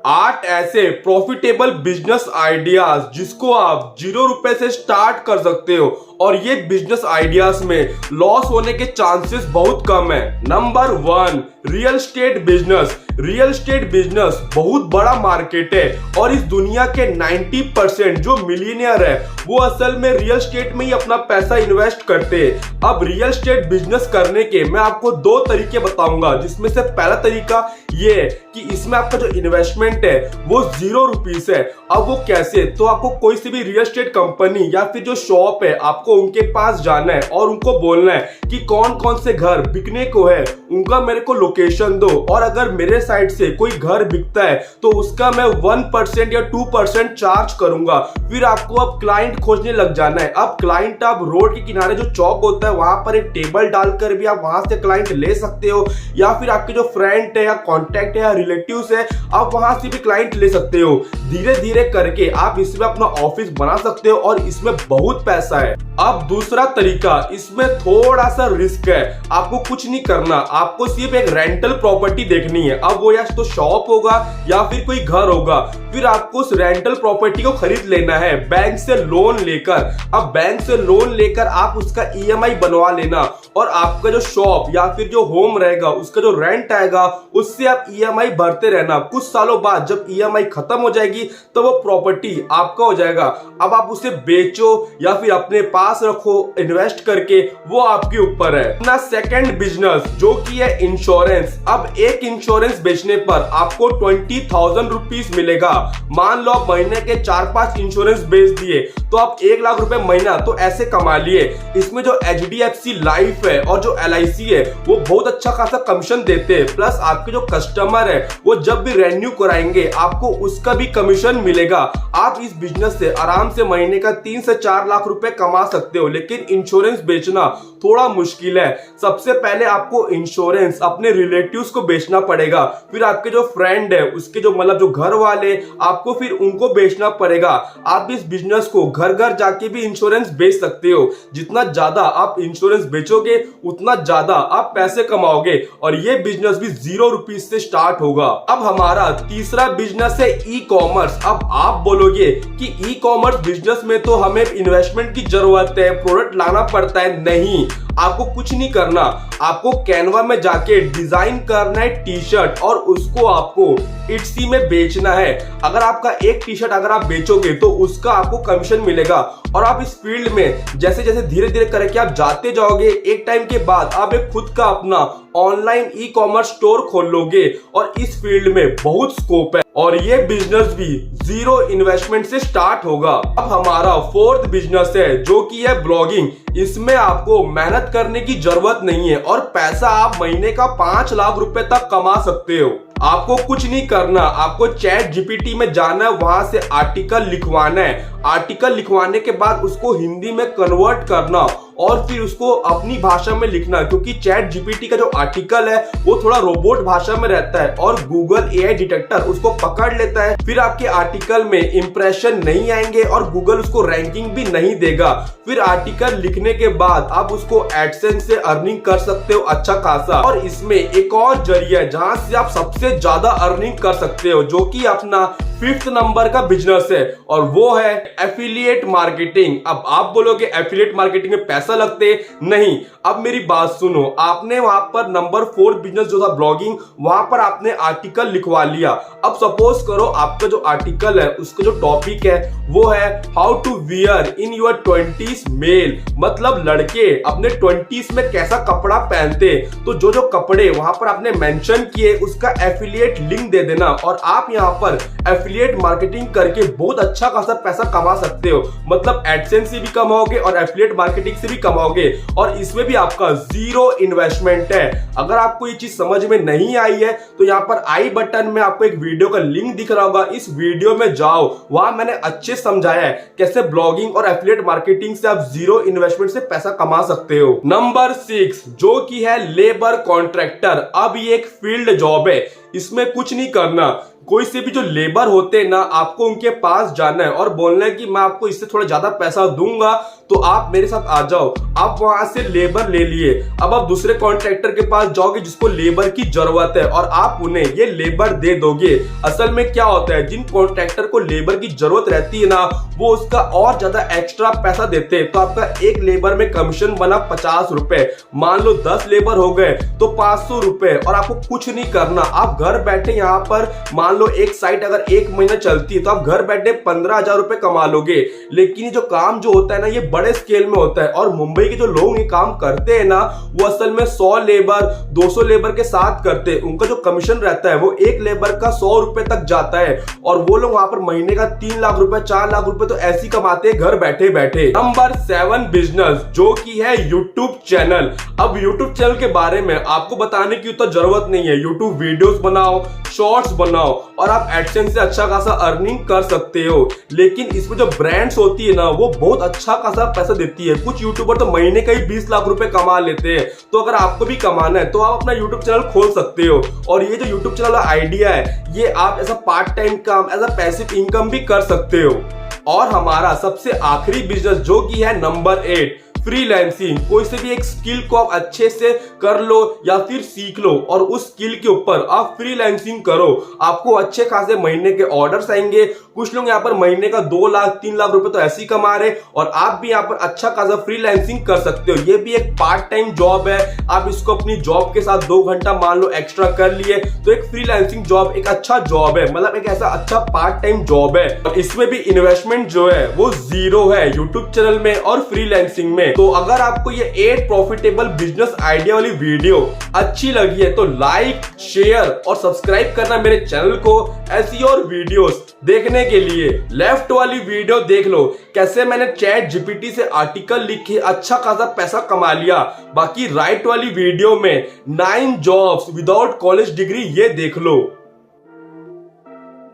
8 ऐसे profitable business ideas जिसको आप 0 रुपए से स्टार्ट कर सकते हो और ये बिजनेस आइडियाज में लॉस होने के चांसेस बहुत कम है। Number 1, real estate business. Real estate business बहुत बड़ा मार्केट है और इस दुनिया के 90% जो मिलियनियर है वो असल में रियल एस्टेट में ही अपना पैसा इन्वेस्ट करते हैं। अब रियल एस्टेट बिजनेस करने के मैं आपको 2 तरीके बताऊंगा, जिसमें से पहला तरीका ये है कि इसमें आपका जो इन्वेस्टमेंट है वो 0 रुपीस है। अब वो कैसे, तो आपको कोई सी भी रियल एस्टेट कंपनी या फिर जो शॉप है आपको उनके पास जाना है और उनको बोलना है कि कौन कौन से घर बिकने को है, उनका मेरे को लोकेशन दो, और अगर मेरे साइड से कोई घर बिकता है तो उसका मैं 1% या 2% चार्ज करूंगा। फिर आपको अब क्लाइंट खोजने लग जाना है। अब क्लाइंट आप रोड के किनारे जो चौक होता है वहां पर एक टेबल डालकर भी आप वहां से क्लाइंट ले सकते हो, या फिर आपके जो फ्रेंड है या कॉन्टैक्ट है या रिलेटिव्स है आप वहां से भी क्लाइंट ले सकते हो। धीरे धीरे करके आप इसमें अपना ऑफिस बना सकते हो और इसमें बहुत पैसा है। अब दूसरा तरीका, इसमें थोड़ा सा रिस्क है। आपको कुछ नहीं करना, आपको सिर्फ एक रेंटल प्रॉपर्टी देखनी है। अब वो या तो शॉप होगा या फिर कोई घर होगा। फिर आपको उस रेंटल प्रॉपर्टी को खरीद लेना है बैंक से लोन लेकर। अब बैंक से लोन लेकर आप उसका ईएमआई बनवा लेना और आपका जो शॉप या फिर जो होम रहेगा उसका जो रेंट आएगा उससे आप ईएमआई भरते रहना। कुछ सालों बाद जब ईएमआई खत्म हो जाएगी तो वो प्रॉपर्टी आपका हो जाएगा। अब आप उसे बेचो या फिर अपने पास रखो इन्वेस्ट करके, वो आपके ऊपर है। अपना सेकंड बिजनेस जो कि है इंश्योरेंस। अब एक इंश्योरेंस बेचने पर आपको 20,000 रुपीज मिलेगा। मान लो आप महीने के 4-5 इंश्योरेंस बेच दिए तो आप 1 लाख रुपए महीना तो ऐसे कमा लिए। इसमें जो HDFC लाइफ है और जो LIC है वो बहुत अच्छा खासा कमीशन देते हैं। प्लस आपके जो कस्टमर है वो जब भी रेन्यू कराएंगे आपको उसका भी कमीशन मिलेगा। आप इस बिजनेस से आराम से महीने का 3 से 4 लाख रुपए कमा सकते हो। लेकिन इंश्योरेंस बेचना थोड़ा मुश्किल है। सबसे पहले आपको इंश्योरेंस अपने रिलेटिव्स को बेचना पड़ेगा, फिर आपके जो फ्रेंड है उसके जो मतलब जो घर वाले आपको फिर उनको बेचना पड़ेगा। आप इस बिजनेस को घर घर जाके भी इंश्योरेंस बेच सकते हो। जितना ज्यादा आप इंश्योरेंस बेचोगे उतना ज्यादा आप पैसे कमाओगे और ये बिजनेस भी 0 रुपीज से स्टार्ट होगा। अब हमारा तीसरा बिजनेस है ई कॉमर्स। अब आप बोलोगे कि ई कॉमर्स बिजनेस में तो हमें इन्वेस्टमेंट की जरूरत है, प्रोडक्ट लाना पड़ता है। नहीं, आपको कुछ नहीं करना, आपको कैनवा में जाके डिजाइन करना है टी शर्ट और उसको आपको इट्सी में बेचना है। अगर आपका एक टी शर्ट अगर आप बेचोगे तो उसका आपको कमीशन मिलेगा और आप इस फील्ड में जैसे जैसे धीरे धीरे करके आप जाते जाओगे, एक टाइम के बाद आप एक खुद का अपना ऑनलाइन ई कॉमर्स स्टोर खोल लोगे और इस फील्ड में बहुत स्कोप है और ये बिजनेस भी 0 इन्वेस्टमेंट से स्टार्ट होगा। अब हमारा 4th बिजनेस है जो कि है ब्लॉगिंग। इसमें आपको मेहनत करने की जरूरत नहीं है और पैसा आप महीने का 5 लाख रुपए तक कमा सकते हो। आपको कुछ नहीं करना, आपको चैट जीपीटी में जाना है, वहां से आर्टिकल लिखवाना है। आर्टिकल लिखवाने के बाद उसको हिंदी में कन्वर्ट करना और फिर उसको अपनी भाषा में लिखना, क्योंकि चैट जीपीटी का जो आर्टिकल है वो थोड़ा रोबोट भाषा में रहता है और गूगल एआई डिटेक्टर उसको पकड़ लेता है। फिर आपके आर्टिकल में इंप्रेशन नहीं आएंगे और गूगल उसको रैंकिंग भी नहीं देगा। फिर आर्टिकल लिखने के बाद आप उसको एडसेंस से अर्निंग कर सकते हो अच्छा खासा। और इसमें एक और जरिया है जहां से आप सबसे ज्यादा अर्निंग कर सकते हो, जो कि अपना 5th नंबर का बिजनेस है और वो है एफिलिएट मार्केटिंग। अब आप बोलोगे एफिलिएट मार्केटिंग में पैसा लगते? नहीं। अब मेरी बात सुनो, आपने वहां पर नंबर 4 बिजनेस जो था ब्लॉगिंग, वहां पर आपने आर्टिकल लिखवा लिया। अब सपोज करो आपका जो आर्टिकल है उसका जो टॉपिक है वो है how to wear in your 20s male, मतलब लड़के अपने 20s में कैसा कपड़ा पहनते। तो जो जो कपड़े वहां पर आपने मेंशन किए उसका एफिलिएट लिंक दे देना और आप यहाँ पर एफिलिएट मार्केटिंग करके बहुत अच्छा खासा पैसा कमा सकते हो। मतलब एडसेंस से भी कमाओगे और एफिलिएट मार्केटिंग से भी कमाओगे और इसमें भी आपका 0 इन्वेस्टमेंट है। अगर आपको ये चीज समझ में नहीं आई है तो यहाँ पर आई बटन में आपको एक वीडियो का लिंक दिख रहा होगा, इस वीडियो में जाओ, वहां मैंने अच्छे समझाया है कैसे ब्लॉगिंग और एफिलिएट मार्केटिंग से आप 0 इन्वेस्टमेंट से पैसा कमा सकते हो। नंबर 6 जो कि है लेबर कॉन्ट्रैक्टर। अब ये एक फील्ड जॉब है, इसमें कुछ नहीं करना, कोई से भी जो लेबर होते हैं ना, आपको उनके पास जाना है और बोलना है कि मैं आपको इससे थोड़ा ज्यादा पैसा दूंगा तो आप मेरे साथ आ जाओ। आप वहां से लेबर ले लिए, अब आप दूसरे कॉन्ट्रैक्टर के पास जाओगे जिसको लेबर की जरूरत है और आप उन्हें ये लेबर दे दोगे। असल में क्या होता है, जिन कॉन्ट्रैक्टर को लेबर की जरूरत रहती है ना, वो उसका और ज्यादा एक्स्ट्रा पैसा देते हैं। तो आपका एक लेबर में कमीशन बना 50 रुपए, मान लो 10 लेबर हो गए तो 500 रुपए, और आपको कुछ नहीं करना। आप घर बैठे यहाँ पर मान लो एक साइट अगर 1 महीना चलती है तो आप घर बैठे 15,000 रुपए कमा लोगे। लेकिन ये जो काम जो होता है ना, ये बड़े स्केल में होता है और मुंबई के जो लोग ये काम करते हैं ना, वो असल में 100 लेबर 200 लेबर के साथ करते हैं। उनका जो कमीशन रहता है वो एक लेबर का 100 रुपए तक जाता है और वो लोग वहां पर महीने का 3 लाख रुपए 4 लाख रुपए तो ऐसी कमाते हैं घर बैठे बैठे। नंबर 7 बिजनेस, जो की है यूट्यूब चैनल। अब यूट्यूब चैनल के बारे में आपको बताने की तो जरूरत नहीं है। यूट्यूब वीडियोस बनाओ, शॉर्ट्स बनाओ और आप एडसेंस से अच्छा खासा अर्निंग कर सकते हो। लेकिन इसमें जो ब्रांड्स होती है ना, वो बहुत अच्छा खासा पैसा देती है। कुछ यूट्यूबर तो महीने का ही 20 लाख रुपए कमा लेते हैं। तो अगर आपको भी कमाना है तो आप अपना यूट्यूब चैनल खोल सकते हो। और ये जो यूट्यूब चैनल आइडिया है, ये आप एज अ पार्ट टाइम काम, एज अ पैसिव इनकम भी कर सकते हो। और हमारा सबसे आखिरी बिजनेस जो की है नंबर 8, फ्रीलांसिंग। कोई से भी एक स्किल को आप अच्छे से कर लो या फिर सीख लो और उस स्किल के ऊपर आप फ्रीलांसिंग करो। आपको अच्छे खासे महीने के ऑर्डर्स आएंगे। कुछ लोग यहाँ पर महीने का 2 लाख 3 लाख रुपए तो ऐसे ही कमा रहे, और आप भी यहाँ पर अच्छा खासा फ्रीलांसिंग कर सकते हो। ये भी एक पार्ट टाइम जॉब है। आप इसको अपनी जॉब के साथ 2 घंटा मान लो एक्स्ट्रा कर लिए तो एक फ्रीलांसिंग जॉब एक अच्छा जॉब है, मतलब एक ऐसा अच्छा पार्ट टाइम जॉब है। और इसमें भी इन्वेस्टमेंट जो है वो 0 है यूट्यूब चैनल में और फ्रीलांसिंग में। तो अगर आपको ये 8 प्रॉफिटेबल बिजनेस आइडिया वाली वीडियो अच्छी लगी है तो लाइक, शेयर और सब्सक्राइब करना मेरे चैनल को ऐसी और वीडियोस देखने के लिए। लेफ्ट वाली वीडियो देख लो, कैसे मैंने चैट जीपीटी से आर्टिकल लिख के अच्छा खासा पैसा कमा लिया। बाकी राइट वाली वीडियो में 9 जॉब्स विदाउट कॉलेज डिग्री, ये देख लो।